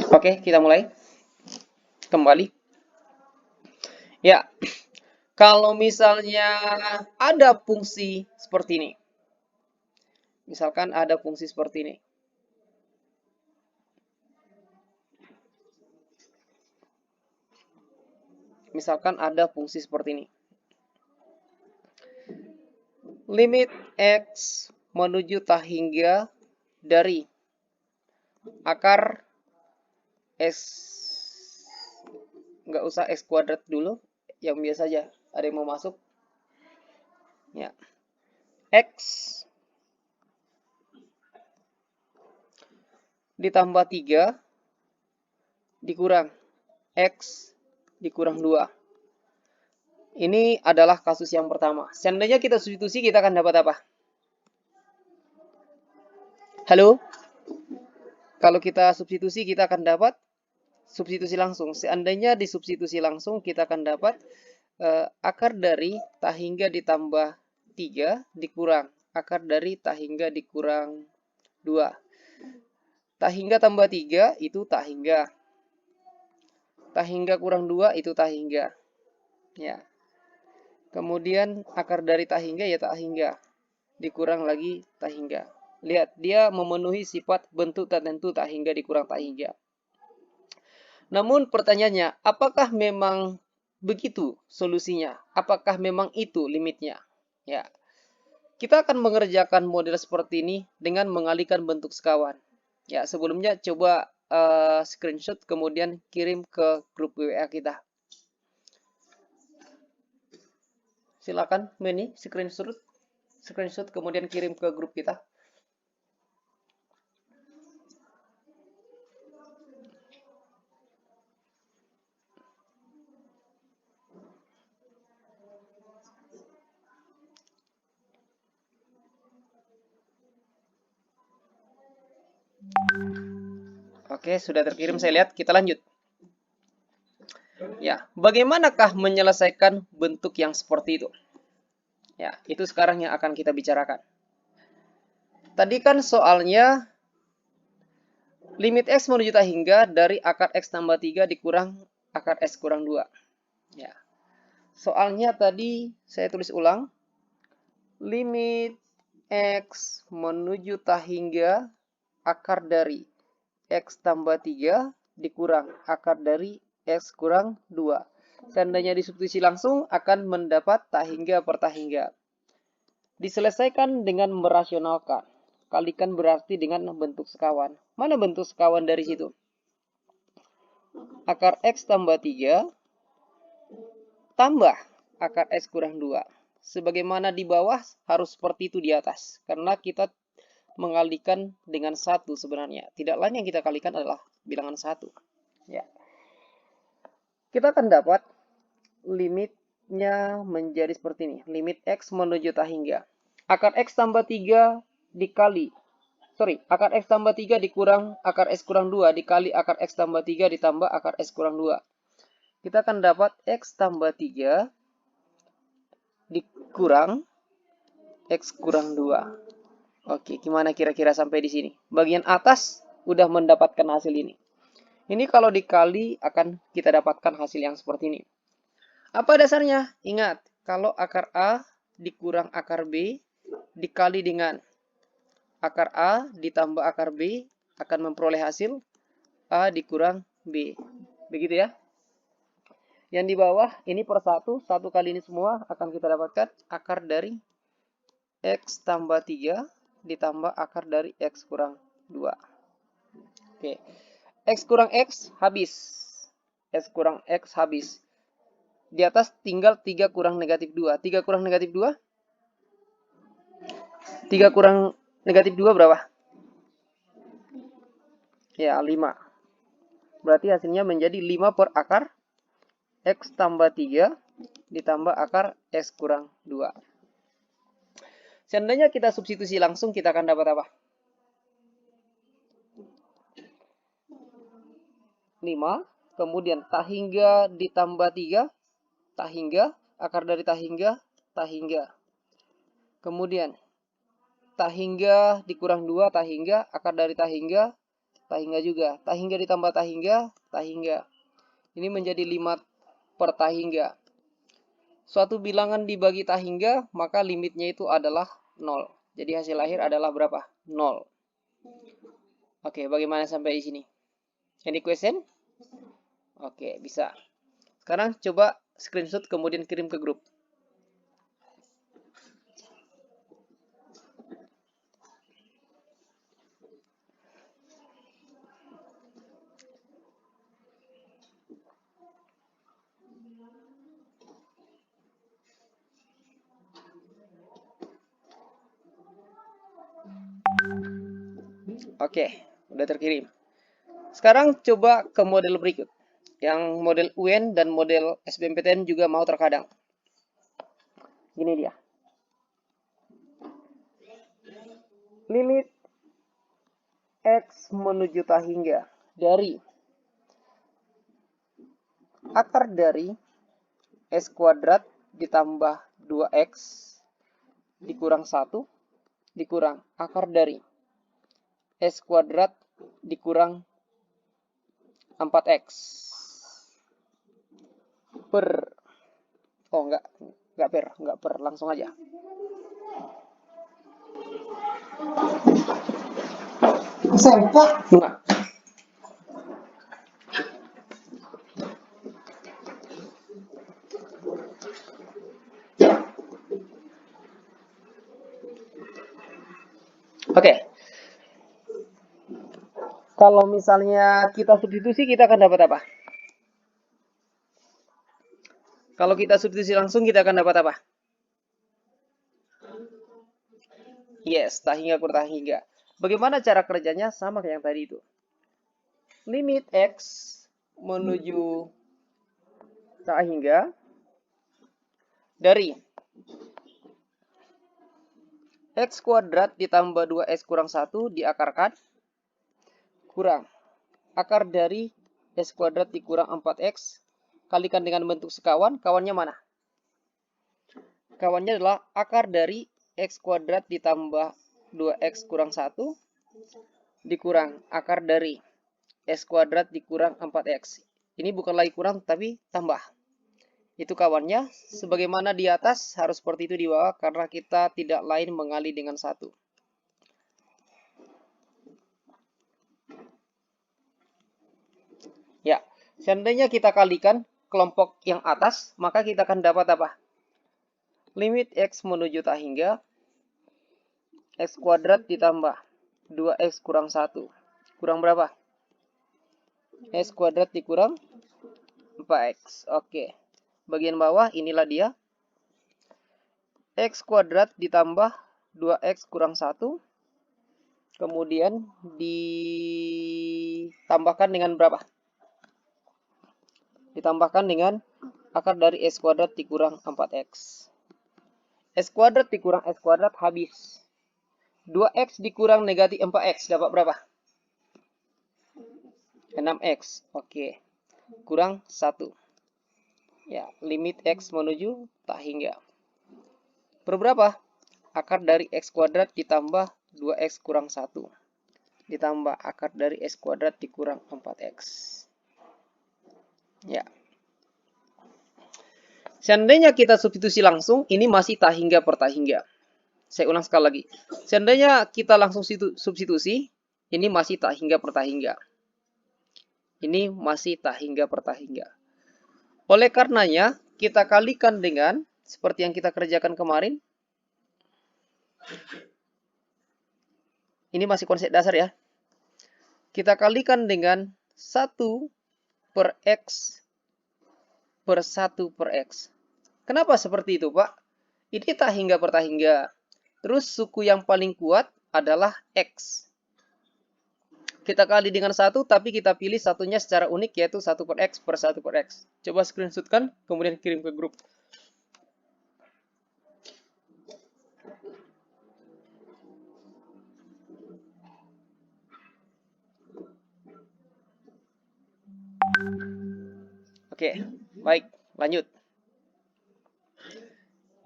Oke, kita mulai kembali. Ya, kalau misalnya ada fungsi seperti ini. Misalkan ada fungsi seperti ini. Misalkan ada fungsi seperti ini. Limit X menuju tak hingga dari akar X, nggak usah X kuadrat dulu, yang biasa aja. Ada yang mau masuk? Ya. X ditambah 3 dikurang X dikurang 2. Ini adalah kasus yang pertama. Seandainya kita substitusi, kita akan dapat apa? Halo? Kalau kita substitusi, kita akan dapat substitusi langsung. Seandainya disubstitusi langsung, kita akan dapat akar dari tak hingga ditambah 3 dikurang akar dari tak hingga dikurang 2. Tak hingga tambah 3 itu tak hingga. Tak hingga kurang 2 itu tak hingga. Ya. Kemudian akar dari tak hingga ya tak hingga. Dikurang lagi tak hingga. Lihat, dia memenuhi sifat bentuk tak tentu tak hingga dikurang tak hingga. Namun pertanyaannya, apakah memang begitu solusinya? Apakah memang itu limitnya? Ya. Kita akan mengerjakan model seperti ini dengan mengalihkan bentuk sekawan. Ya, sebelumnya coba screenshot kemudian kirim ke grup WA kita. Silakan Meni screenshot kemudian kirim ke grup kita. Oke, sudah terkirim, saya lihat. Kita lanjut. Ya, bagaimanakah menyelesaikan bentuk yang seperti itu? Ya, itu sekarang yang akan kita bicarakan. Tadi kan soalnya limit X menuju tak hingga dari akar X tambah 3 dikurang akar X kurang 2. Ya. Soalnya tadi saya tulis ulang. Limit X menuju tak hingga akar dari X tambah 3 dikurang akar dari X kurang 2. Seandainya disubstitusi langsung akan mendapat tak hingga per tak hingga. Diselesaikan dengan merasionalkan. Kalikan berarti dengan bentuk sekawan. Mana bentuk sekawan dari situ? Akar X tambah 3 tambah akar X kurang 2. Sebagaimana di bawah harus seperti itu di atas. Karena kita mengalihkan dengan 1 sebenarnya. Tidak lain yang kita kalikan adalah bilangan 1. Ya. Kita akan dapat limitnya menjadi seperti ini. Limit X menuju tak hingga. Akar X tambah 3 dikali. Akar X tambah 3 dikurang akar X kurang 2 dikali akar X tambah 3 ditambah akar X kurang 2. Kita akan dapat X tambah 3 dikurang X kurang 2. Oke, gimana kira-kira sampai di sini? Bagian atas udah mendapatkan hasil ini. Ini kalau dikali akan kita dapatkan hasil yang seperti ini. Apa dasarnya? Ingat, kalau akar A dikurang akar B dikali dengan akar A ditambah akar B akan memperoleh hasil A dikurang B. Begitu ya. Yang di bawah ini per 1 kali ini semua akan kita dapatkan akar dari X tambah 3 ditambah akar dari X kurang 2. Oke. X kurang X habis. X kurang X habis. Di atas tinggal 3 kurang negatif 2. 3 kurang negatif 2? 3 kurang negatif 2 berapa? Ya, 5. Berarti hasilnya menjadi 5 per akar X tambah 3 ditambah akar X kurang 2. Seandainya kita substitusi langsung, kita akan dapat apa? 5. Kemudian tak hingga ditambah 3. Tak hingga. Akar dari tak hingga. Tak hingga. Kemudian tak hingga dikurang 2. Tak hingga. Akar dari tak hingga. tak hingga juga. Tak hingga ditambah tak hingga, tak hingga. Ini menjadi 5 per tak hingga. Suatu bilangan dibagi tak hingga, maka limitnya itu adalah 0. Jadi hasil akhir adalah berapa? 0. Oke, bagaimana sampai di sini? Any question? Oke, bisa. Sekarang coba screenshot kemudian kirim ke grup. Oke, udah terkirim. Sekarang coba ke model berikut. Yang model UN dan model SBMPTN juga mau terkadang. Gini dia. Limit X menuju tak hingga dari akar dari X kuadrat ditambah 2X dikurang 1 dikurang akar dari X kuadrat dikurang 4X per, oh enggak per, langsung aja. Sempak. Enggak. Oke. Kalau misalnya kita substitusi, kita akan dapat apa? Kalau kita substitusi langsung, kita akan dapat apa? Yes, tak hingga per tak hingga. Bagaimana cara kerjanya? Sama kayak yang tadi itu. Limit X menuju tak hingga dari X kuadrat ditambah 2X kurang 1 diakarkan kurang akar dari X kuadrat dikurang 4X kalikan dengan bentuk sekawan. Kawannya mana? Kawannya adalah akar dari X kuadrat ditambah 2X kurang 1 dikurang akar dari X kuadrat dikurang 4X. Ini bukan lagi kurang tapi tambah. Itu kawannya. Sebagaimana di atas harus seperti itu di bawah karena kita tidak lain mengali dengan 1. Ya, seandainya kita kalikan kelompok yang atas, maka kita akan dapat apa? Limit X menuju tak hingga X kuadrat ditambah 2X kurang 1. Kurang berapa? X kuadrat dikurang 4X. Oke. Bagian bawah inilah dia. X kuadrat ditambah 2X kurang 1. Kemudian ditambahkan dengan berapa? Ditambahkan dengan akar dari X kuadrat dikurang 4X. X kuadrat dikurang X kuadrat habis. 2X dikurang negatif 4X dapat berapa? 6X. Oke. Kurang 1. Ya, limit X menuju tak hingga. Per berapa? Akar dari X kuadrat ditambah 2X kurang 1. Ditambah akar dari X kuadrat dikurang 4X. Ya. Seandainya kita substitusi langsung, ini masih tak hingga per tak hingga. Saya ulang sekali lagi. Seandainya kita langsung substitusi, ini masih tak hingga per tak hingga. Ini masih tak hingga per tak hingga. Oleh karenanya, kita kalikan dengan seperti yang kita kerjakan kemarin. Ini masih konsep dasar ya. Kita kalikan dengan 1 per X per 1 per X. Kenapa seperti itu, Pak? Ini tak hingga per tak hingga. Terus suku yang paling kuat adalah X. Kita kali dengan 1, tapi kita pilih satunya secara unik, yaitu 1 per X per 1 per X. Coba screenshotkan, kemudian kirim ke grup. Oke, baik, lanjut.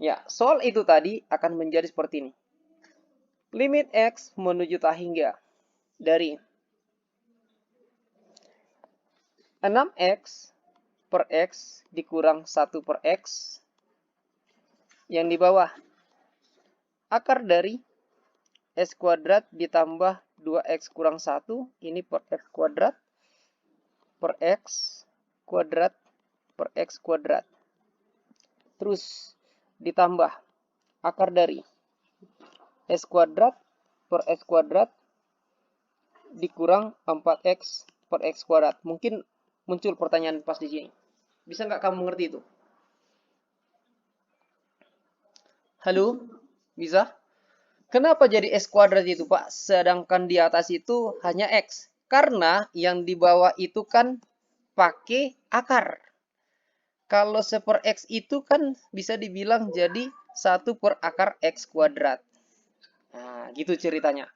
Ya, soal itu tadi akan menjadi seperti ini. Limit X menuju tak hingga dari 6x per x dikurang 1 per x. Yang di bawah, akar dari x kuadrat ditambah 2x kurang 1, ini per x kuadrat per x kuadrat. Terus ditambah akar dari x kuadrat per x kuadrat dikurang 4x per x kuadrat. Mungkin muncul pertanyaan pas di sini. Bisa nggak kamu ngerti itu? Halo? Bisa? Kenapa jadi x kuadrat itu, Pak? Sedangkan di atas itu hanya x. Karena yang di bawah itu kan pakai akar. Kalau 1 per x itu kan bisa dibilang jadi 1 per akar x kuadrat. Nah, gitu ceritanya.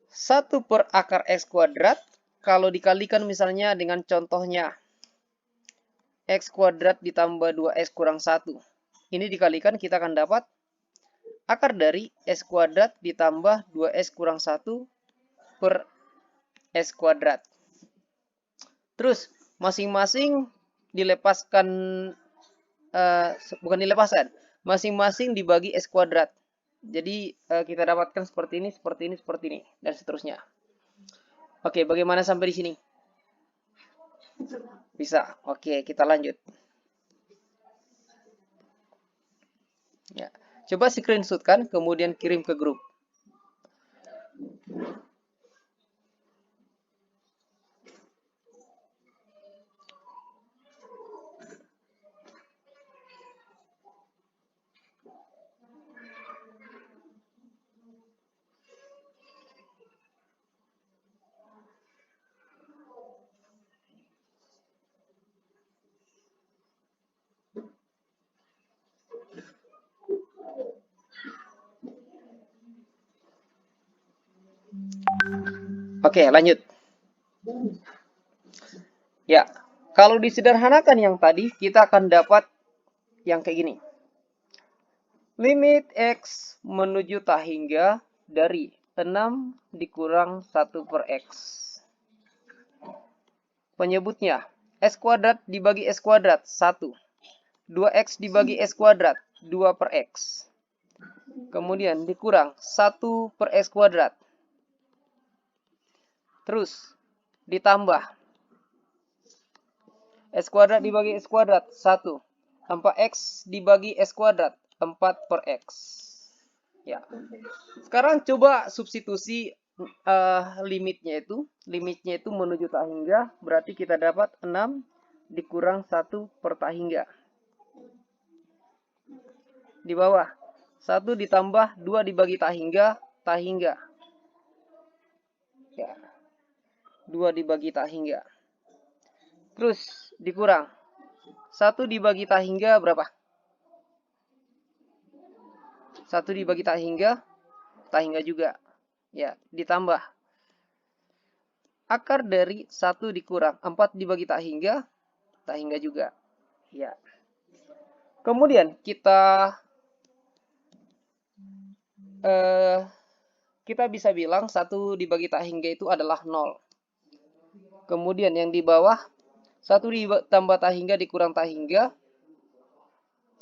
1 per akar x kuadrat, kalau dikalikan misalnya dengan contohnya x kuadrat ditambah 2x kurang 1. Ini dikalikan, kita akan dapat akar dari x kuadrat ditambah 2x kurang 1 per x kuadrat. Terus, masing-masing dilepaskan, bukan dilepaskan, masing-masing dibagi x kuadrat. Jadi, kita dapatkan seperti ini, seperti ini, seperti ini, dan seterusnya. Oke, bagaimana sampai di sini? Bisa. Oke, kita lanjut. Ya. Coba screenshotkan, kemudian kirim ke grup. Oke, lanjut. Ya, kalau disederhanakan yang tadi, kita akan dapat yang kayak gini. Limit x menuju tak hingga dari 6 dikurang 1 per x. Penyebutnya, x kuadrat dibagi x kuadrat, 1. 2x dibagi x kuadrat, 2 per x. Kemudian dikurang 1 per x kuadrat. Terus ditambah x kuadrat dibagi x kuadrat 1. 4x dibagi x kuadrat 4 per x. Ya. Sekarang coba substitusi limitnya itu menuju tak hingga, berarti kita dapat 6 dikurang 1 per tak hingga. Di bawah 1 ditambah 2 dibagi tak hingga. Ya. 2 dibagi tak hingga. Terus dikurang 1 dibagi tak hingga berapa? 1 dibagi tak hingga juga. Ya, ditambah akar dari 1 dikurang 4 dibagi tak hingga juga. Ya. Kemudian kita bisa bilang 1 dibagi tak hingga itu adalah 0. Kemudian yang di bawah 1 ditambah tak hingga dikurang tak hingga,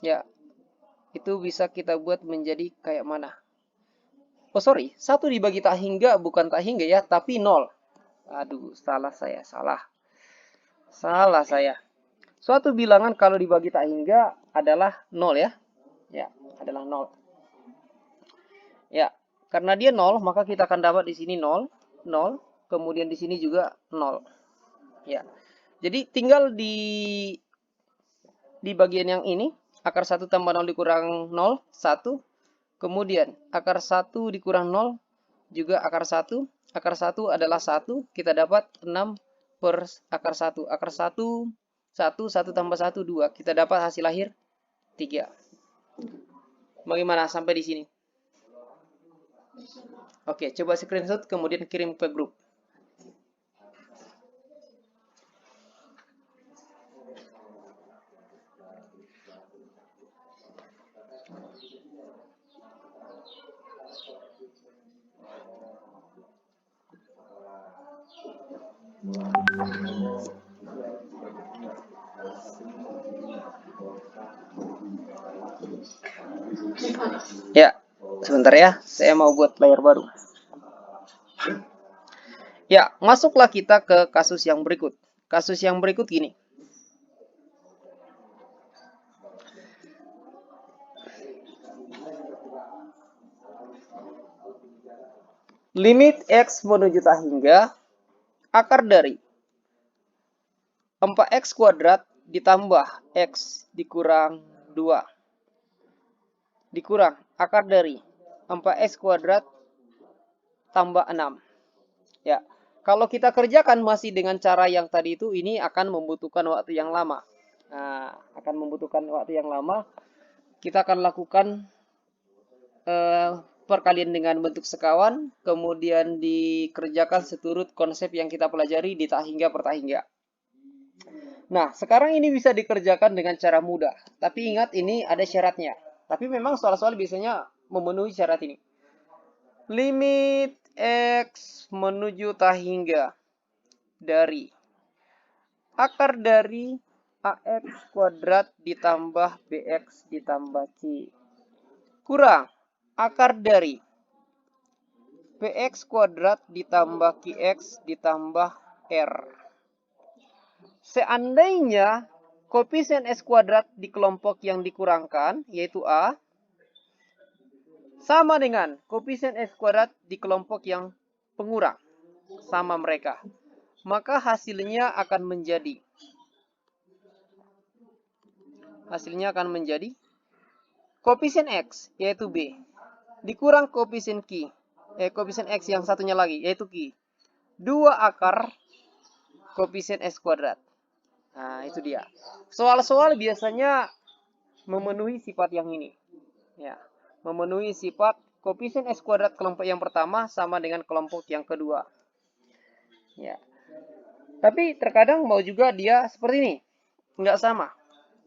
ya, itu bisa kita buat menjadi kayak mana? Oh sorry, 1 dibagi tak hingga bukan tak hingga ya, tapi 0. Aduh, salah saya. Suatu bilangan kalau dibagi tak hingga adalah 0 ya. Ya, adalah 0. Ya, karena dia 0, maka kita akan dapat di sini 0, kemudian di sini juga 0. Ya. Jadi tinggal di bagian yang ini, akar 1 tambah 0 dikurang 0, 1. Kemudian akar 1 dikurang 0 juga akar 1. Akar 1 adalah 1, kita dapat 6 per akar 1. Akar 1, 1 tambah 1, 2. Kita dapat hasil akhir 3. Bagaimana sampai di sini? Oke, coba screenshot kemudian kirim ke grup. Ya, sebentar ya, saya mau buat layar baru. Ya, masuklah kita ke kasus yang berikut. Kasus yang berikut gini. Limit X menuju tak hingga akar dari 4X kuadrat ditambah X dikurang 2 dikurang akar dari 4X kuadrat tambah 6. Ya, kalau kita kerjakan masih dengan cara yang tadi itu, ini akan membutuhkan waktu yang lama. Nah, akan membutuhkan waktu yang lama. Kita akan lakukan perkalian dengan bentuk sekawan, kemudian dikerjakan seturut konsep yang kita pelajari di tak hingga per tak hingga. Nah, sekarang ini bisa dikerjakan dengan cara mudah. Tapi ingat, ini ada syaratnya. Tapi memang soal-soal biasanya memenuhi syarat ini. Limit X menuju tak hingga dari akar dari AX kuadrat ditambah BX ditambah C kurang akar dari BX kuadrat ditambah QX ditambah R. Seandainya koefisien S kuadrat di kelompok yang dikurangkan, yaitu A, sama dengan koefisien S kuadrat di kelompok yang pengurang, sama mereka, maka hasilnya akan menjadi koefisien X, yaitu B, dikurang koefisien X yang satunya lagi, yaitu Q, 2 akar koefisien S kuadrat. Nah, itu dia. Soal-soal biasanya memenuhi sifat yang ini. Ya, memenuhi sifat koefisien S kuadrat kelompok yang pertama sama dengan kelompok yang kedua. Ya. Tapi terkadang mau juga dia seperti ini. Nggak sama.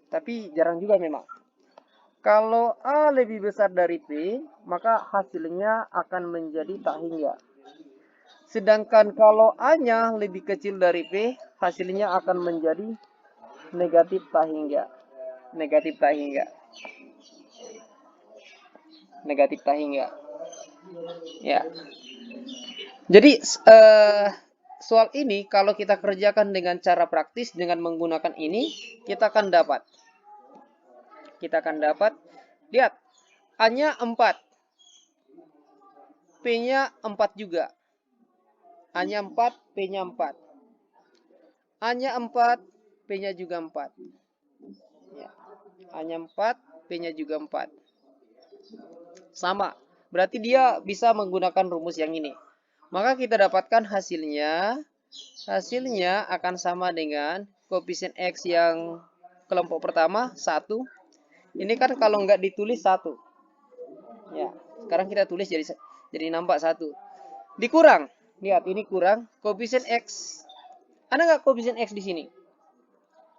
Tapi jarang juga memang. Kalau A lebih besar dari P, maka hasilnya akan menjadi tak hingga. Sedangkan kalau A-nya lebih kecil dari P, hasilnya akan menjadi negatif tak hingga. Negatif tak hingga. Negatif tak hingga. Ya. Jadi soal ini kalau kita kerjakan dengan cara praktis dengan menggunakan ini, kita akan dapat. Lihat, A-nya 4. P-nya 4 juga. A-nya 4, P-nya 4. A-nya 4, P-nya juga 4. Ya. A-nya 4, P-nya juga 4. Sama. Berarti dia bisa menggunakan rumus yang ini. Maka kita dapatkan hasilnya akan sama dengan koefisien X yang kelompok pertama 1. Ini kan kalau nggak ditulis 1. Ya, sekarang kita tulis jadi nampak 1. Dikurang. Lihat, ini kurang koefisien X. Ada nggak koefisien X di sini?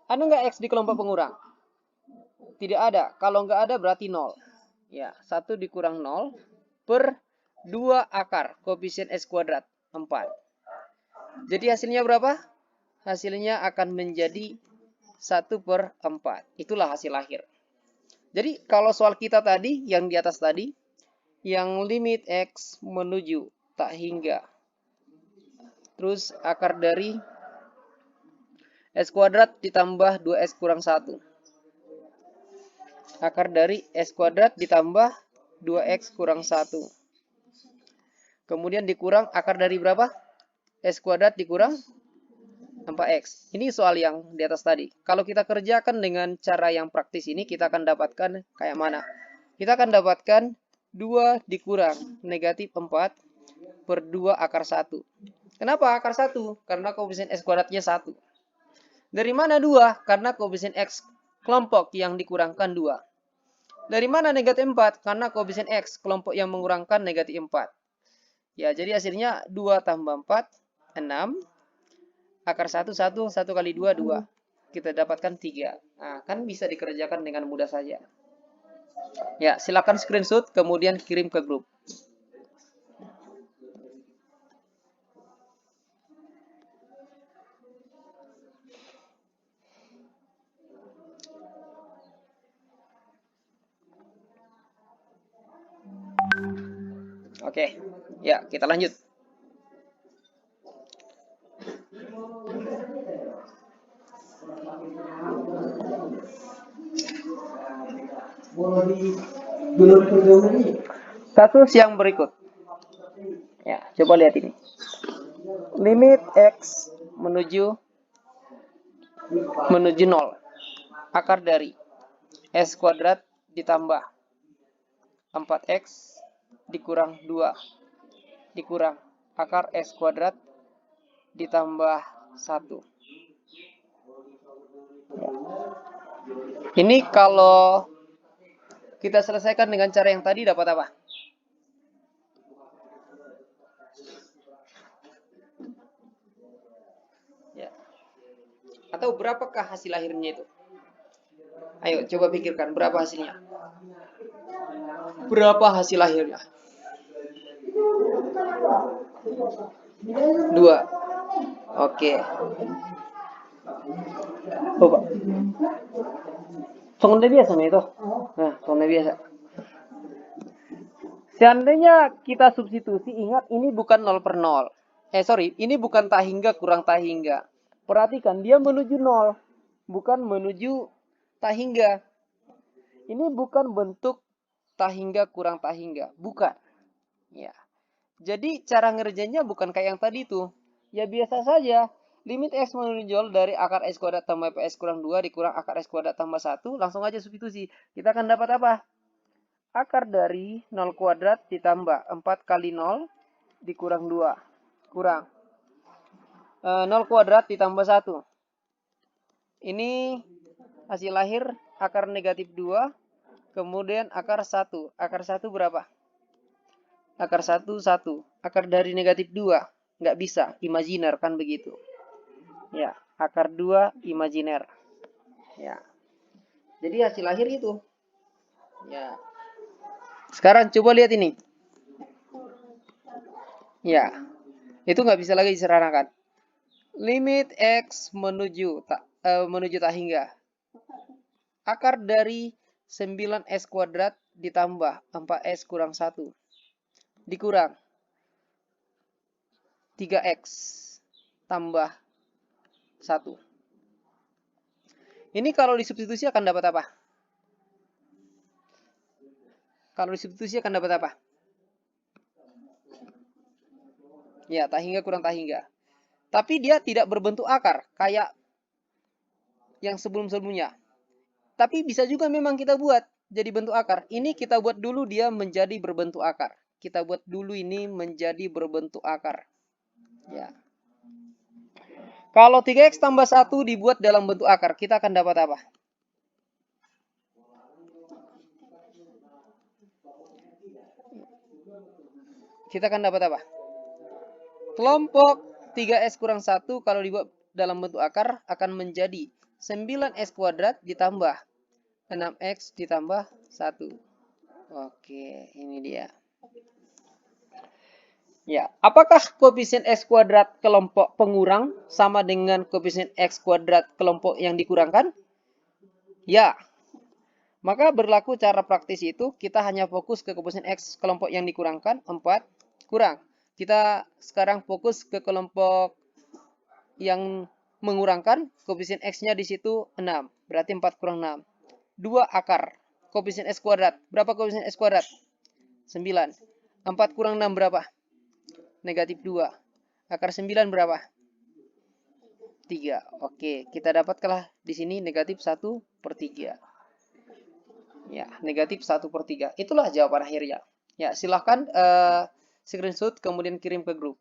Ada nggak X di kelompok pengurang? Tidak ada. Kalau nggak ada berarti 0. Ya, 1 dikurang 0 per 2 akar koefisien S kuadrat 4. Jadi hasilnya berapa? Hasilnya akan menjadi 1 per 4. Itulah hasil akhir. Jadi kalau soal kita tadi, yang di atas tadi, yang limit X menuju tak hingga. Terus akar dari S kuadrat ditambah 2X kurang 1. Akar dari S kuadrat ditambah 2X kurang 1. Kemudian dikurang akar dari berapa? S kuadrat dikurang 4X. Ini soal yang di atas tadi. Kalau kita kerjakan dengan cara yang praktis ini, kita akan dapatkan kayak mana? Kita akan dapatkan 2 dikurang negatif 4 per 2 akar 1. Kenapa akar 1? Karena koefisien S kuadratnya 1. Dari mana 2? Karena koefisien X kelompok yang dikurangkan 2. Dari mana negatif 4? Karena koefisien X kelompok yang mengurangkan negatif 4. Ya, jadi hasilnya 2 tambah 4, 6. Akar 1, 1 kali 2, 2. Kita dapatkan 3. Nah, kan bisa dikerjakan dengan mudah saja. Ya, silakan screenshot, kemudian kirim ke grup. Oke, ya kita lanjut. Kasus yang berikut. Ya, coba lihat ini. Limit X menuju 0. Akar dari S kuadrat ditambah 4X dikurang 2 dikurang akar S kuadrat ditambah 1. Ya. Ini kalau kita selesaikan dengan cara yang tadi dapat apa? Ya. Atau berapakah hasil akhirnya itu? Ayo coba pikirkan berapa hasilnya. Berapa hasil akhirnya? 2. Oke. Coba. Sonde biasa itu. Nah, sonde biasa. Seandainya kita substitusi, ingat ini bukan 0 per 0. Ini bukan tak hingga kurang tak hingga. Perhatikan, dia menuju 0, bukan menuju tak hingga. Ini bukan bentuk tak hingga kurang tak hingga, bukan. Ya. Jadi cara ngerjainnya bukan kayak yang tadi tuh. Ya biasa saja. Limit X menonjol dari akar S kuadrat tambah PS kurang 2 dikurang akar S kuadrat tambah 1. Langsung aja substitusi. Kita akan dapat apa? Akar dari 0 kuadrat ditambah 4 kali 0 dikurang 2. Kurang. 0 kuadrat ditambah 1. Ini hasil lahir akar negatif 2. Kemudian akar 1. Akar 1 berapa? Akar 1, 1. Akar dari negatif 2. Nggak bisa. Imajiner kan begitu. Ya. Akar 2 imajiner. Ya. Jadi hasil lahir itu. Ya. Sekarang coba lihat ini. Ya. Itu nggak bisa lagi diseranakan. Limit X menuju tak hingga. Akar dari 9S kuadrat ditambah 4S kurang 1. Dikurang 3X tambah 1. Ini kalau disubstitusi akan dapat apa? Kalau disubstitusi akan dapat apa? Ya, tak hingga kurang tak hingga. Tapi dia tidak berbentuk akar, kayak yang sebelum-sebelumnya. Tapi bisa juga memang kita buat jadi bentuk akar. Ini kita buat dulu dia menjadi berbentuk akar. Kita buat dulu ini menjadi berbentuk akar. Ya. Kalau 3X tambah 1 dibuat dalam bentuk akar, kita akan dapat apa? Kita akan dapat apa? Kelompok 3S kurang 1 kalau dibuat dalam bentuk akar akan menjadi 9S kuadrat ditambah 6X ditambah 1. Oke, ini dia. Ya, apakah koefisien X kuadrat kelompok pengurang sama dengan koefisien X kuadrat kelompok yang dikurangkan? Ya. Maka berlaku cara praktis itu, kita hanya fokus ke koefisien X kelompok yang dikurangkan, 4 kurang. Kita sekarang fokus ke kelompok yang mengurangkan, koefisien X-nya di situ 6. Berarti 4 kurang 6. 2 akar. Koefisien X kuadrat. Berapa koefisien X kuadrat? 9. 4 kurang 6 berapa? Negatif 2. Akar 9 berapa? 3. Oke, kita dapatkanlah di sini negatif 1 per 3. Ya, negatif 1 per 3. Itulah jawaban akhirnya. Ya, silahkan screenshot kemudian kirim ke grup.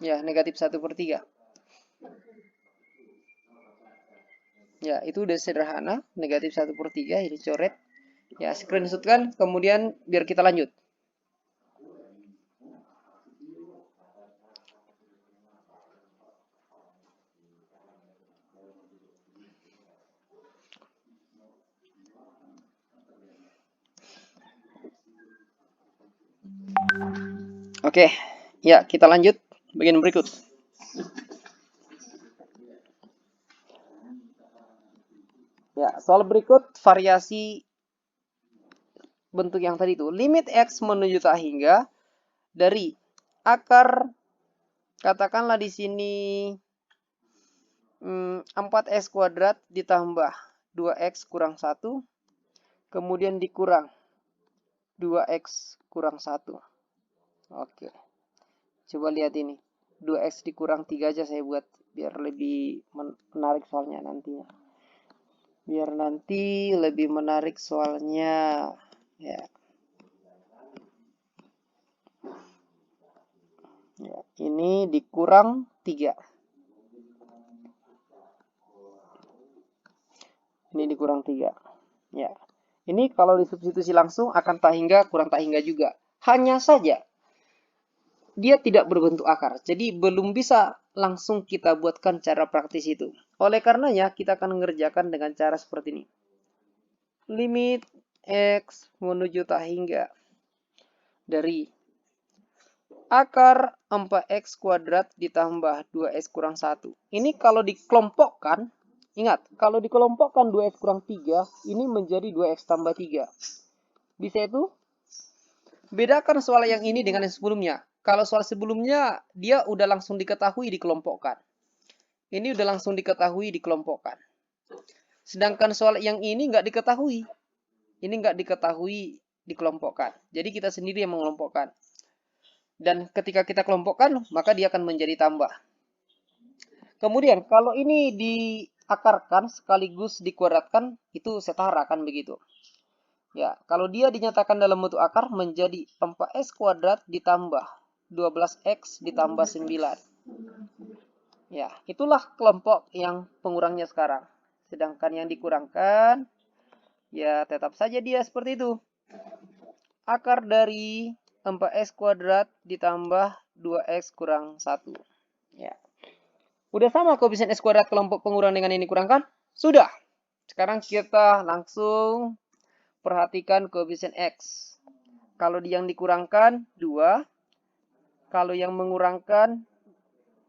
Ya, negatif 1 per 3. Ya, itu udah sederhana. Negatif 1 per 3 ini coret. Ya, screenshot kan, kemudian biar kita lanjut. Oke, ya kita lanjut. bagian berikut. Ya, soal berikut variasi bentuk yang tadi itu. Limit X menuju tak hingga dari akar, katakanlah di sini 4x kuadrat ditambah 2x kurang 1, kemudian dikurang 2x kurang 1. Oke, coba lihat ini. 2x dikurang 3 aja saya buat, biar lebih menarik soalnya nantinya. Biar nanti lebih menarik soalnya. Ya. Ya, ini dikurang 3. Ini dikurang 3. Ya. Ini kalau disubstitusi langsung akan tak hingga kurang tak hingga juga. Hanya saja dia tidak berbentuk akar. Jadi belum bisa langsung kita buatkan cara praktis itu. Oleh karenanya kita akan mengerjakan dengan cara seperti ini. Limit X menuju tak hingga dari akar 4x kuadrat ditambah 2x kurang 1. Ini kalau dikelompokkan, ingat, kalau dikelompokkan 2x kurang 3, ini menjadi 2x tambah 3. Bisa itu? Bedakan soal yang ini dengan yang sebelumnya. Kalau soal sebelumnya, dia udah langsung diketahui dikelompokkan. Ini udah langsung diketahui dikelompokkan. Sedangkan soal yang ini nggak diketahui. Ini nggak diketahui dikelompokkan. Jadi kita sendiri yang mengelompokkan. Dan ketika kita kelompokkan, maka dia akan menjadi tambah. Kemudian, kalau ini diakarkan sekaligus dikuadratkan, itu setara kan begitu. Ya, kalau dia dinyatakan dalam bentuk akar menjadi 4x kuadrat ditambah 12x ditambah 9. Ya, itulah kelompok yang pengurangnya sekarang. Sedangkan yang dikurangkan, ya tetap saja dia seperti itu. Akar dari 4x kuadrat ditambah 2x kurang 1. Ya. Udah sama koefisien x kuadrat kelompok pengurang dengan ini kurangkan? Sudah. Sekarang kita langsung perhatikan koefisien x. Kalau yang dikurangkan 2. Kalau yang mengurangkan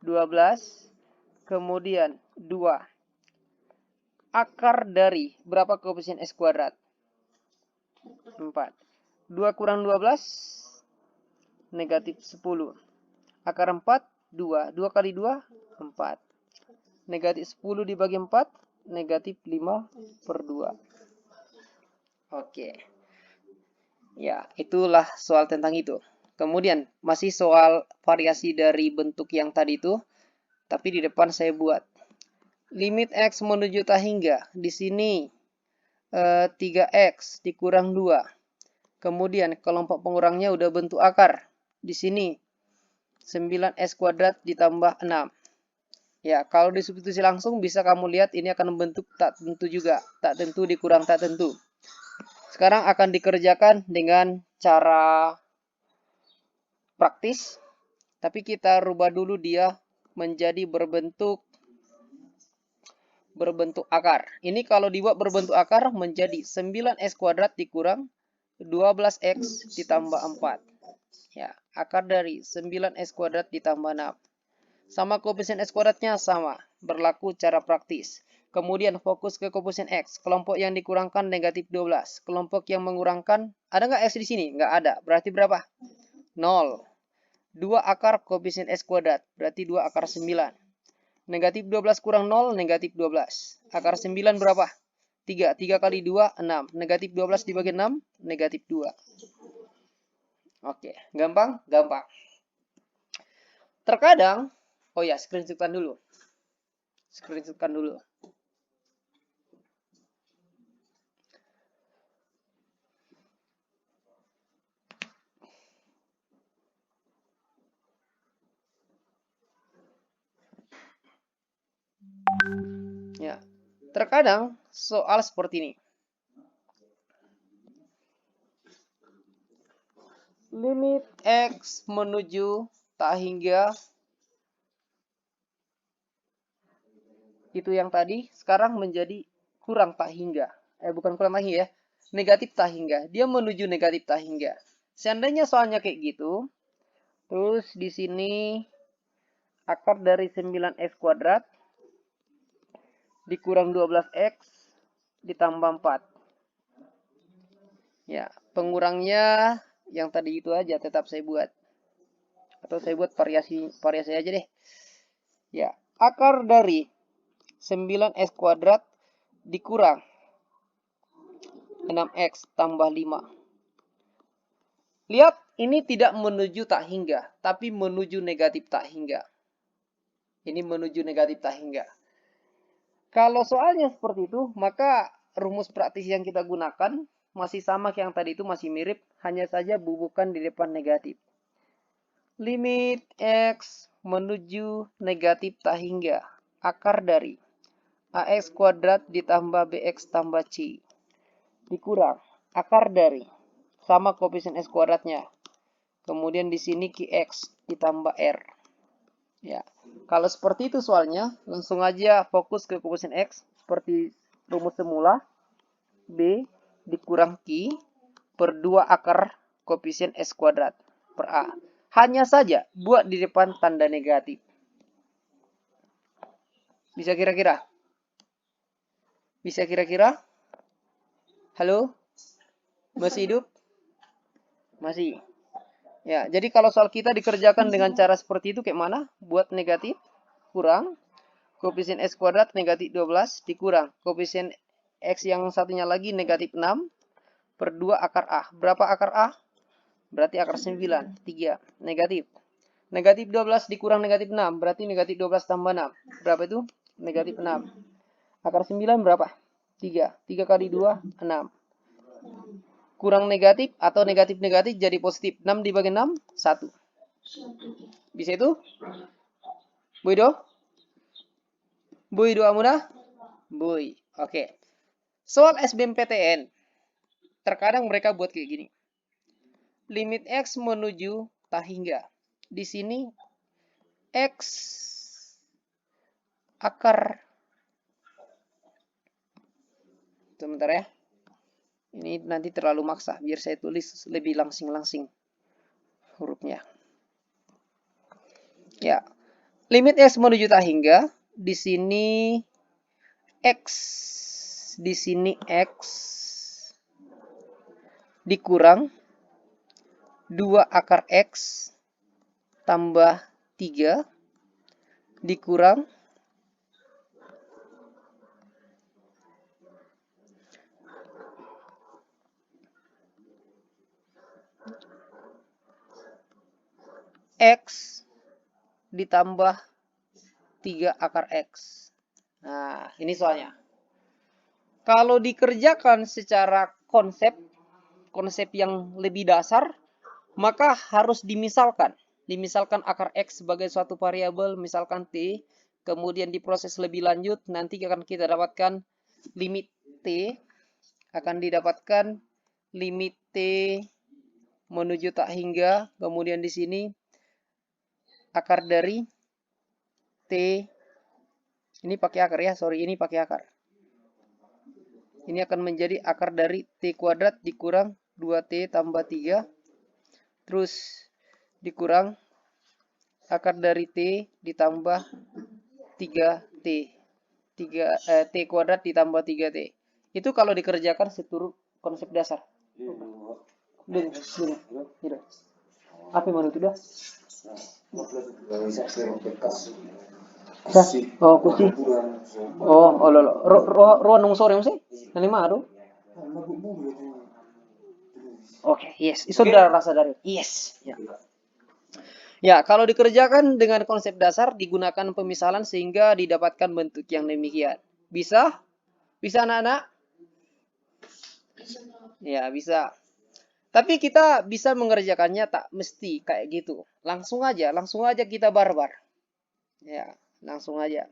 12. Kemudian 2. Akar dari berapa koefisien x kuadrat? 4. 2 kurang 12, negatif 10. Akar 4, 2. 2 kali 2, 4. Negatif 10 dibagi 4, negatif 5 per 2. Oke. Ya, itulah soal tentang itu. Kemudian, masih soal variasi dari bentuk yang tadi itu. Tapi di depan saya buat. Limit X menuju tak hingga. Di sini 3X dikurang 2. Kemudian kelompok pengurangnya udah bentuk akar. Di sini 9x kuadrat ditambah 6. Ya, kalau disubstitusi langsung bisa kamu lihat ini akan membentuk tak tentu juga. Tak tentu dikurang tak tentu. Sekarang akan dikerjakan dengan cara praktis. Tapi kita rubah dulu dia menjadi berbentuk akar. Ini kalau dibuat berbentuk akar menjadi 9x kuadrat dikurang 12x ditambah 4. Ya, akar dari 9x kuadrat ditambah 6. Sama koefisien x kuadratnya sama. Berlaku cara praktis. Kemudian fokus ke koefisien x. Kelompok yang dikurangkan negatif 12. Kelompok yang mengurangkan, ada nggak x di sini? Nggak ada. Berarti berapa? 0. 2 akar koefisien x kuadrat. Berarti 2 akar 9. Negatif 12 kurang 0, negatif 12. Akar 9 berapa? 3. 3 kali 2, 6. Negatif 12 dibagi 6, negatif 2. Oke, gampang? Gampang. Terkadang, oh ya, screenshotkan dulu. Screenshotkan dulu. Ya, terkadang soal seperti ini. Limit X menuju tak hingga itu yang tadi sekarang menjadi kurang tak hingga. Bukan kurang tak hingga ya. Negatif tak hingga. Dia menuju negatif tak hingga. Seandainya soalnya kayak gitu, terus di sini akar dari 9x kuadrat dikurang 12x ditambah 4. Ya, pengurangnya yang tadi itu aja tetap saya buat. Atau saya buat variasi aja deh. Ya, akar dari 9x kuadrat dikurang 6x tambah 5. Lihat, ini tidak menuju tak hingga, tapi menuju negatif tak hingga. Ini menuju negatif tak hingga. Kalau soalnya seperti itu, maka rumus praktis yang kita gunakan masih sama kayak yang tadi itu, masih mirip, hanya saja bubukan di depan negatif. Limit X menuju negatif tak hingga, akar dari AX kuadrat ditambah BX tambah C dikurang akar dari sama koefisien X kuadratnya. Kemudian di sini QX ditambah R. Ya, kalau seperti itu soalnya, langsung aja fokus ke koefisien X seperti rumus semula. B dikurang Q per 2 akar koefisien S kuadrat per A. Hanya saja buat di depan tanda negatif. Bisa kira-kira? Bisa kira-kira? Halo? Masih hidup? Masih. Ya, jadi kalau soal kita dikerjakan dengan cara seperti itu kayak mana? Buat negatif, kurang. Koefisien X kuadrat negatif 12 dikurang. Koefisien X yang satunya lagi negatif 6 per 2 akar A. Berapa akar A? Berarti akar 9. 3. Negatif. Negatif 12 dikurang negatif 6. Berarti negatif 12 tambah 6. Berapa itu? Negatif 6. Akar 9 berapa? 3. 3 kali 2, 6. Kurang negatif atau negatif-negatif jadi positif. 6 dibagi 6, 1. Bisa itu? Bu Ido? Bu Ido Amuna? Bu. Oke. Soal SBMPTN. Terkadang mereka buat kayak gini. Limit X menuju tak hingga. Di sini X akar. Sebentar ya. Ini nanti terlalu maksa. Biar saya tulis lebih langsing-langsing hurufnya. Ya. Limit X menuju tak hingga. Di sini X. Di sini X dikurang 2 akar X tambah 3 dikurang X ditambah 3 akar X. Nah, ini soalnya. Kalau dikerjakan secara konsep yang lebih dasar, maka harus dimisalkan. Dimisalkan akar X sebagai suatu variabel, misalkan T. Kemudian diproses lebih lanjut, nanti akan kita dapatkan limit T. Akan didapatkan limit T menuju tak hingga. Kemudian di sini akar dari T. Ini pakai akar ya, sorry ini pakai akar. Ini akan menjadi akar dari T kuadrat dikurang 2T tambah 3. Terus dikurang akar dari T ditambah 3T. T kuadrat ditambah 3T. Itu kalau dikerjakan seturut konsep dasar. Apa yang mana itu dah? Oh, kursi. Oh, lo. Ruang nung sore mesti? Nani mah Oke, yes. Itu udah rasa dari. Yes. Ya. Ya, kalau dikerjakan dengan konsep dasar digunakan pemisalan sehingga didapatkan bentuk yang demikian. Bisa? Bisa anak-anak? Ya, bisa. Tapi kita bisa mengerjakannya tak mesti kayak gitu. Langsung aja kita barbar. Ya, langsung aja.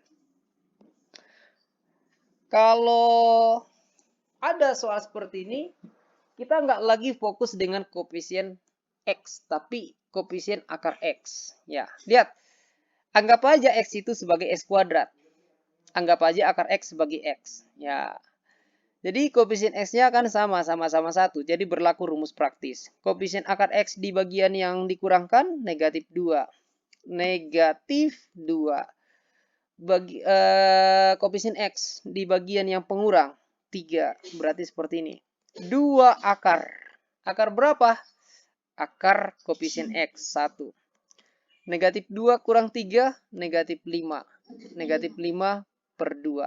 Kalau ada soal seperti ini, kita nggak lagi fokus dengan koefisien X, tapi koefisien akar X. Ya, lihat. Anggap aja X itu sebagai X kuadrat. Anggap aja akar X sebagai X. Ya. Jadi koefisien X-nya kan sama-sama 1. Jadi berlaku rumus praktis. Koefisien akar X di bagian yang dikurangkan negatif 2. negatif 2. Koefisien X di bagian yang pengurang 3. Berarti seperti ini. 2 akar. Akar berapa? Akar koefisien X 1. Negatif 2 kurang 3, negatif 5. Negatif 5 per 2.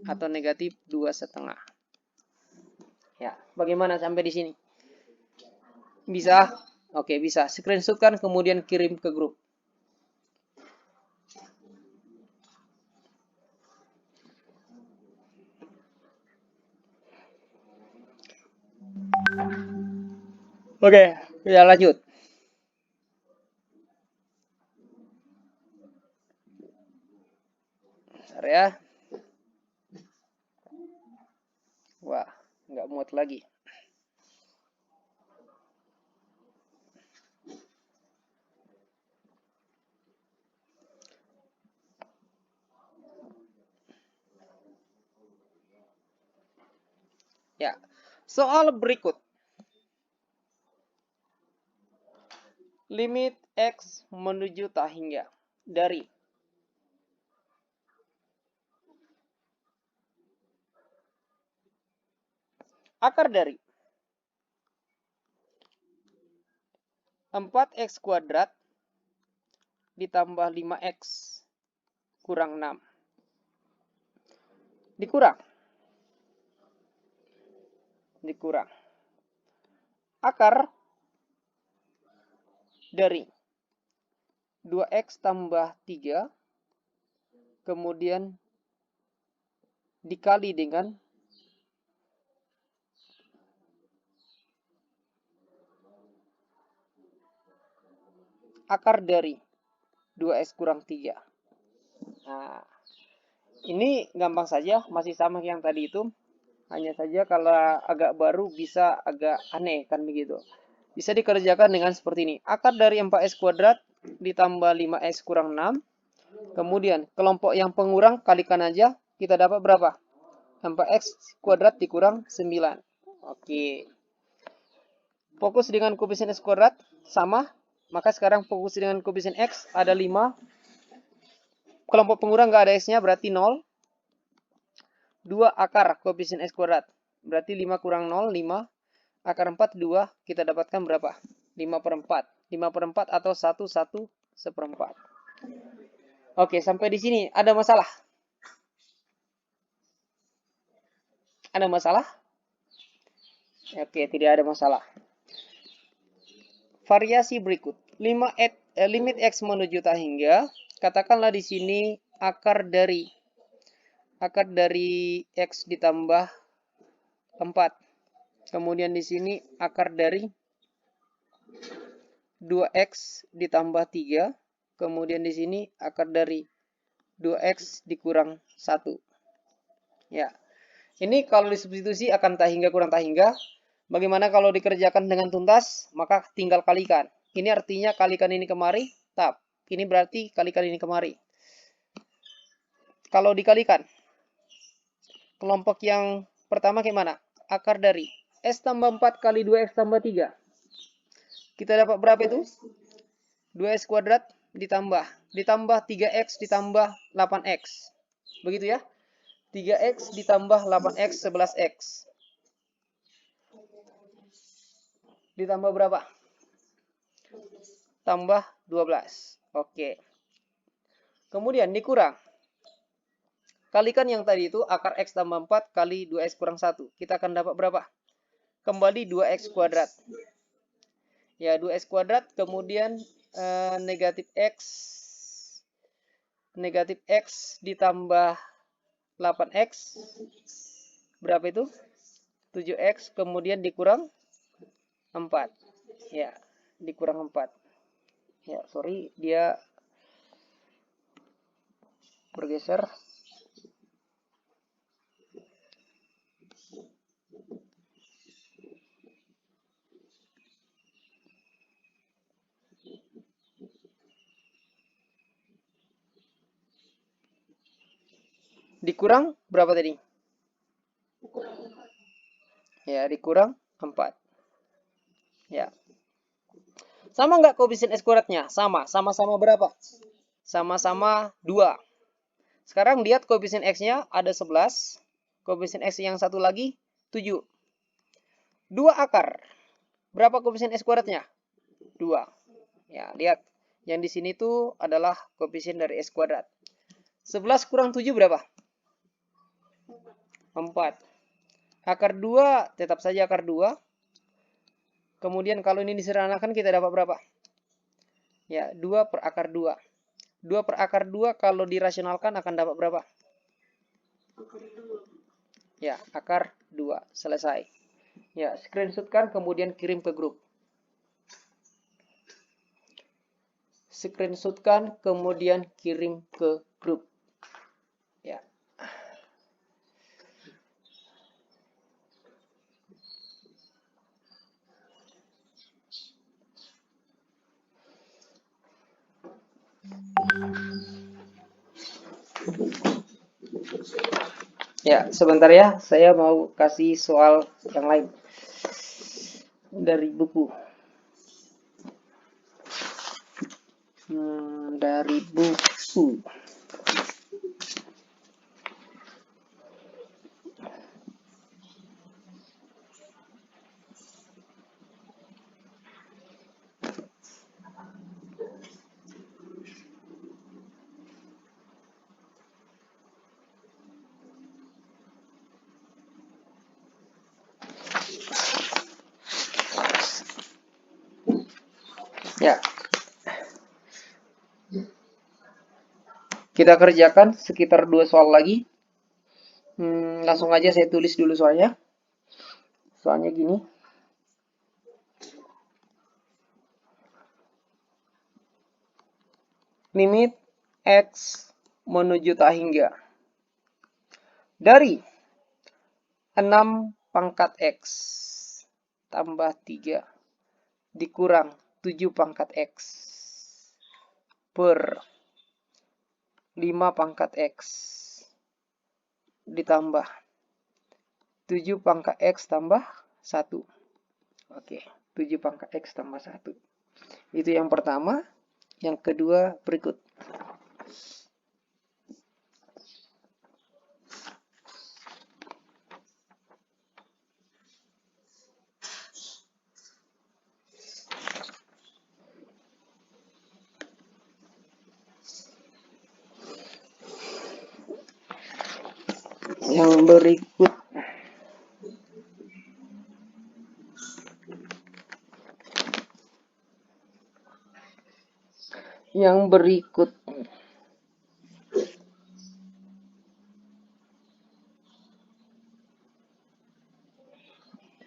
Atau negatif 2,5. Ya, bagaimana sampai di sini? Bisa? Oke, bisa. Screenshotkan kemudian kirim ke grup. Oke, kita lanjut. Bentar ya. Wah, nggak muat lagi. Ya, soal berikut. Limit X menuju tak hingga dari akar dari 4x kuadrat ditambah 5x kurang 6. Dikurang. Akar dari 2x tambah 3 kemudian dikali dengan akar dari 2x kurang 3. Nah, ini gampang saja, masih sama yang tadi itu. Hanya saja kalau agak baru bisa agak aneh kan begitu. Bisa dikerjakan dengan seperti ini. Akar dari 4x kuadrat ditambah 5x kurang 6. Kemudian kelompok yang pengurang kalikan aja. Kita dapat berapa? 4x kuadrat dikurang 9. Oke. Fokus dengan koefisien x kuadrat sama. Maka sekarang fokus dengan koefisien x ada 5. Kelompok pengurang nggak ada x-nya berarti 0. 2 akar koefisien x kuadrat. Berarti 5 kurang 0, 5. Akar 4, 2. Kita dapatkan berapa? 5 per 4. 5 per 4 atau 1 seperempat. Oke, sampai di sini. Ada masalah? Ada masalah? Oke, tidak ada masalah. Variasi berikut. Limit X menuju tak hingga. Katakanlah di sini akar dari X ditambah 4. Kemudian di sini akar dari 2x ditambah 3. Kemudian di sini akar dari 2x dikurang 1. Ya. Ini kalau disubstitusi akan tak hingga kurang tak hingga. Bagaimana kalau dikerjakan dengan tuntas? Maka tinggal kalikan. Ini artinya kalikan ini kemari, tab. Ini berarti kalikan ini kemari. Kalau dikalikan, kelompok yang pertama gimana? Akar dari S tambah 4 kali 2X tambah 3. Kita dapat berapa itu? 2X kuadrat ditambah 3X ditambah 8X. Begitu ya? 3X ditambah 8X 11X. Ditambah berapa? Tambah 12. Oke. Kemudian dikurang. Kalikan yang tadi itu akar X tambah 4 kali 2X kurang 1. Kita akan dapat berapa? Kembali 2X kuadrat. Ya, 2X kuadrat kemudian negatif X ditambah 8X. Berapa itu? 7X kemudian dikurang 4. Ya, dikurang 4. Ya, sorry, dia bergeser. Dikurang berapa tadi? Ya, dikurang 4. Ya. Sama nggak koefisien X kuadratnya? Sama. Sama-sama berapa? Sama-sama 2. Sekarang lihat koefisien X-nya ada 11. Koefisien X yang satu lagi 7. 2 akar. Berapa koefisien X kuadratnya? 2. Ya, lihat. Yang di sini tuh adalah koefisien dari X kuadrat. 11 kurang 7 berapa? 4. Akar 2 tetap saja akar 2. Kemudian kalau ini disederhanakan kita dapat berapa? Ya, 2 per akar 2. 2 per akar 2 kalau dirasionalkan akan dapat berapa? Ya, akar 2. Selesai. Ya, screenshotkan kemudian kirim ke grup. Screenshotkan kemudian kirim ke grup. Ya. Ya, sebentar ya, saya mau kasih soal yang lain dari buku. Dari buku. Ya. Kita kerjakan sekitar 2 soal lagi. Langsung aja saya tulis dulu soalnya. Soalnya gini. Limit X menuju tak hingga. Dari 6 pangkat X tambah 3 dikurang 7 pangkat X per 5 pangkat X ditambah 7 pangkat X tambah 1. Oke, 7 pangkat X tambah 1. Itu yang pertama. Yang kedua berikut. Yang berikut. Yang berikut.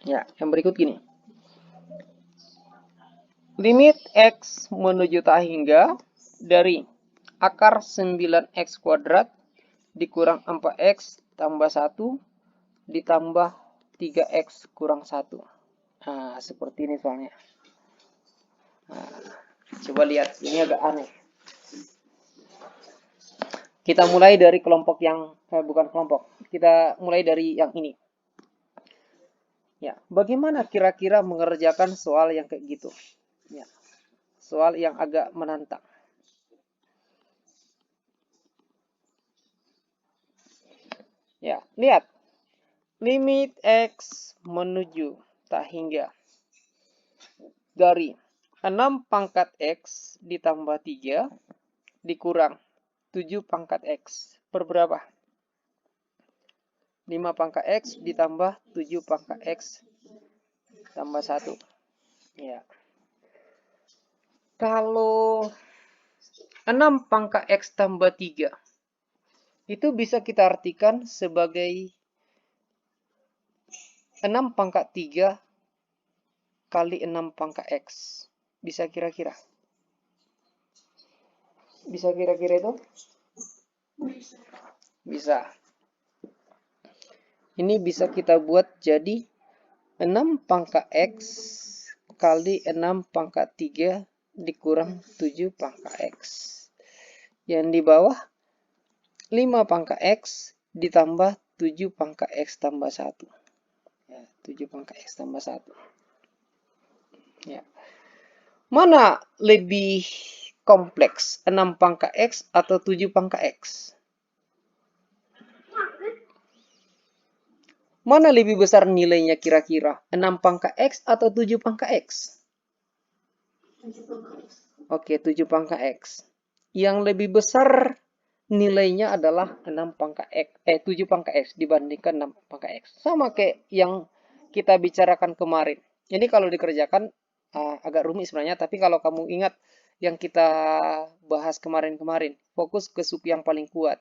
Ya, yang berikut gini. Limit X menuju tak hingga dari akar 9X kuadrat dikurang 4X tambah 1 ditambah 3X kurang 1. Nah, seperti ini soalnya. Nah, coba lihat, ini agak aneh. Kita mulai dari kelompok yang, bukan kelompok, kita mulai dari yang ini. Ya, bagaimana kira-kira mengerjakan soal yang kayak gitu? Ya, soal yang agak menantang. Ya, lihat. Limit X menuju tak hingga dari 6 pangkat X ditambah 3 dikurang 7 pangkat X per berapa? 5 pangkat X ditambah 7 pangkat X tambah 1. Ya. Kalau 6 pangkat X tambah 3 itu bisa kita artikan sebagai 6 pangkat 3 kali 6 pangkat X. Bisa kira-kira? Bisa kira-kira itu? Bisa. Ini bisa kita buat jadi 6 pangkat X kali 6 pangkat 3 dikurang 7 pangkat X. Yang di bawah 5 pangkat X ditambah 7 pangkat X tambah 1. Ya, 7 pangkat X tambah 1. Ya. Mana lebih kompleks, 6 pangkat X atau 7 pangkat X? Mana lebih besar nilainya kira-kira? 6 pangkat X atau 7 pangkat X? Oke, 7 pangkat X. Yang lebih besar nilainya adalah 6 pangkat X, 7 pangkat X dibandingkan 6 pangkat X. Sama kayak yang kita bicarakan kemarin. Ini kalau dikerjakan agak rumit sebenarnya, tapi kalau kamu ingat yang kita bahas kemarin-kemarin, fokus ke sub yang paling kuat.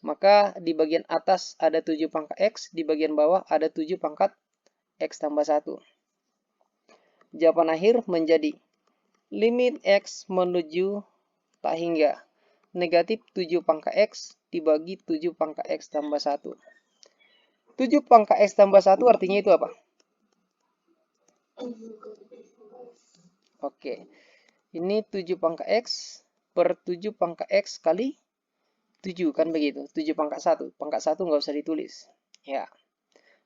Maka di bagian atas ada 7 pangkat X, di bagian bawah ada 7 pangkat X tambah 1. Jawaban akhir menjadi limit X menuju tak hingga negatif 7 pangkat X dibagi 7 pangkat X tambah 1. 7 pangkat X tambah 1 artinya itu apa? Oke. Ini 7 pangkat X per 7 pangkat X kali 7 kan begitu. 7 pangkat 1. Pangkat 1 nggak usah ditulis. Ya.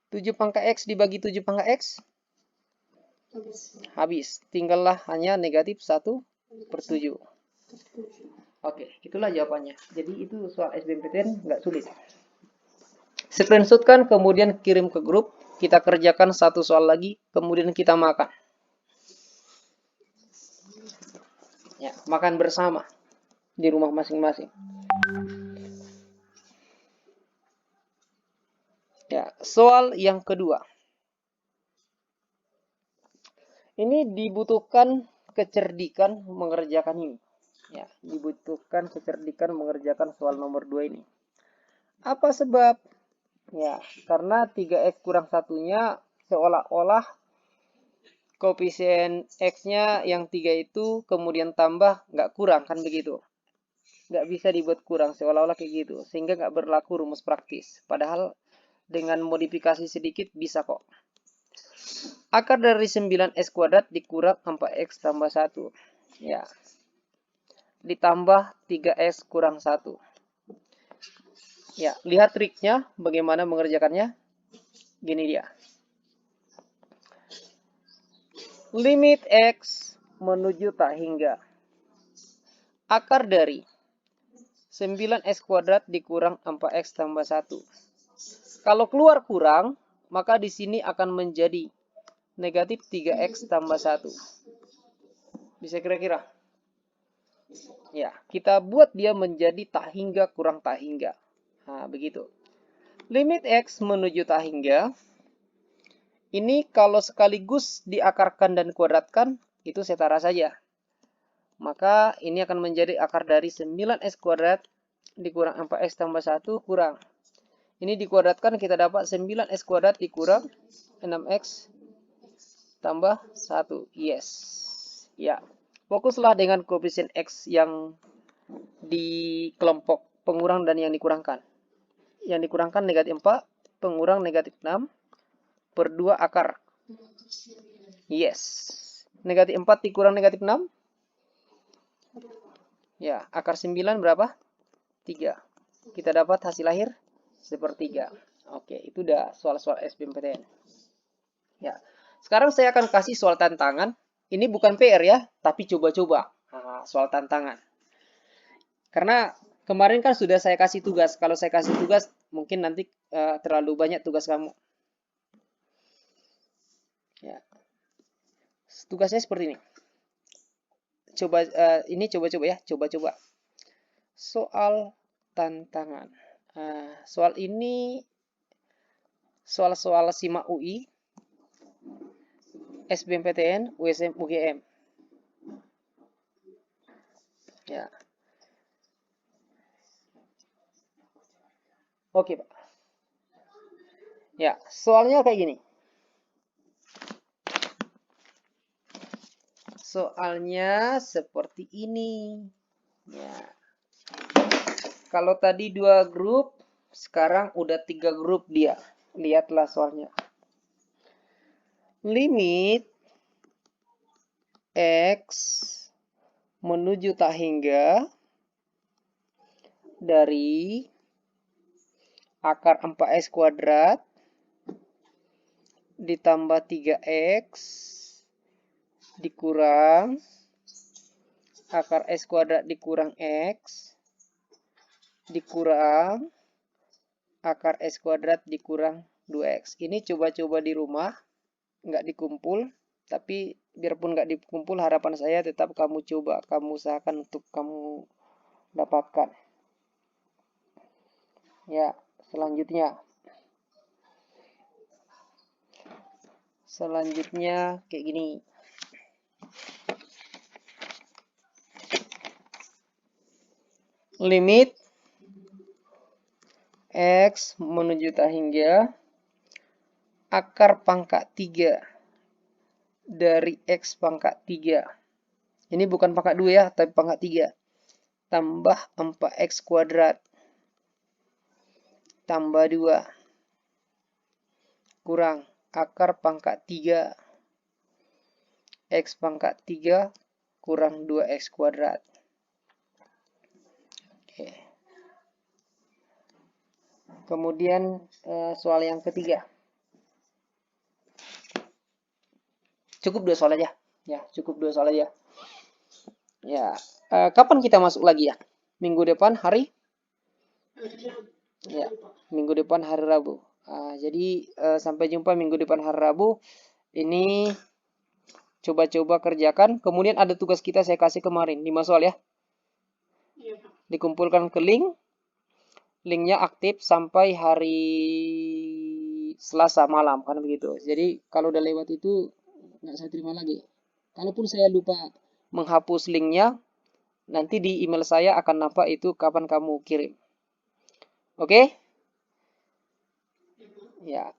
7 pangkat X dibagi 7 pangkat X habis. Tinggallah hanya negatif 1 per 7. Oke, itulah jawabannya. Jadi itu soal SBMPTN nggak sulit. Screenshot kan, kemudian kirim ke grup. Kita kerjakan satu soal lagi, kemudian kita makan. Ya, makan bersama di rumah masing-masing. Ya, soal yang kedua. Ini dibutuhkan kecerdikan mengerjakan ini. Ya, dibutuhkan kecerdikan mengerjakan soal nomor 2 ini. Apa sebab? Ya, karena 3X kurang satunya seolah-olah koefisien X-nya yang 3 itu kemudian tambah nggak kurang, kan begitu. Nggak bisa dibuat kurang, seolah-olah kayak gitu. Sehingga nggak berlaku rumus praktis. Padahal dengan modifikasi sedikit bisa kok. Akar dari 9x kuadrat dikurang 4x tambah 1. Ya. Ditambah 3x kurang 1. Ya, lihat triknya bagaimana mengerjakannya. Gini dia. Limit x menuju tak hingga. Akar dari 9x kuadrat dikurang 4x tambah 1. Kalau keluar kurang, maka di sini akan menjadi negatif 3x tambah 1. Bisa kira-kira? Ya, kita buat dia menjadi tak hingga kurang tak hingga. Nah, begitu. Limit x menuju tak hingga. Ini kalau sekaligus diakarkan dan kuadratkan, itu setara saja. Maka ini akan menjadi akar dari 9x kuadrat dikurang 4x tambah 1 kurang. Ini dikuadratkan kita dapat 9x kuadrat dikurang 6x tambah 1. Yes. Ya. Fokuslah dengan koefisien X yang di kelompok pengurang dan yang dikurangkan. Yang dikurangkan negatif 4, pengurang negatif 6, per 2 akar. Yes. Negatif 4 dikurang negatif 6. Ya, akar 9 berapa? 3. Kita dapat hasil akhir sepertiga. Oke, itu udah soal-soal SBMPTN. Ya. Sekarang saya akan kasih soal tantangan. Ini bukan PR ya, tapi coba-coba. Nah, soal tantangan. Karena kemarin kan sudah saya kasih tugas. Kalau saya kasih tugas, mungkin nanti terlalu banyak tugas kamu. Ya. Tugasnya seperti ini. Coba ini coba-coba ya, coba-coba. Soal tantangan. Soal ini soal-soal SIMAK UI, SBMPTN, USM, UGM. Ya. Oke, Pak. Ya, soalnya kayak gini. Soalnya seperti ini. Ya. Kalau tadi 2 grup, sekarang udah 3 grup dia. Lihatlah soalnya. Limit X menuju tak hingga dari akar 4x kuadrat ditambah 3x dikurang akar S kuadrat dikurang X dikurang akar S kuadrat dikurang 2X. Ini coba-coba di rumah, nggak dikumpul, tapi biarpun nggak dikumpul, harapan saya tetap kamu coba, kamu usahakan untuk kamu dapatkan. Ya, selanjutnya kayak gini. Limit X menuju hingga akar pangkat 3 dari X pangkat 3. Ini bukan pangkat 2 ya, tapi pangkat 3. Tambah 4X kuadrat. Tambah 2. Kurang akar pangkat 3. X pangkat 3 kurang 2X kuadrat. Oke. Kemudian soal yang ketiga. Cukup 2 soal aja. Ya, cukup 2 soal aja. Ya, kapan kita masuk lagi ya? Minggu depan hari? Ya, minggu depan hari Rabu. Jadi sampai jumpa minggu depan hari Rabu. Ini coba-coba kerjakan. Kemudian ada tugas kita saya kasih kemarin 5 soal ya. Dikumpulkan ke link. Linknya aktif sampai hari Selasa malam kan begitu. Jadi kalau udah lewat itu nggak saya terima lagi. Kalaupun saya lupa menghapus linknya, nanti di email saya akan nampak itu kapan kamu kirim. Oke? Ya.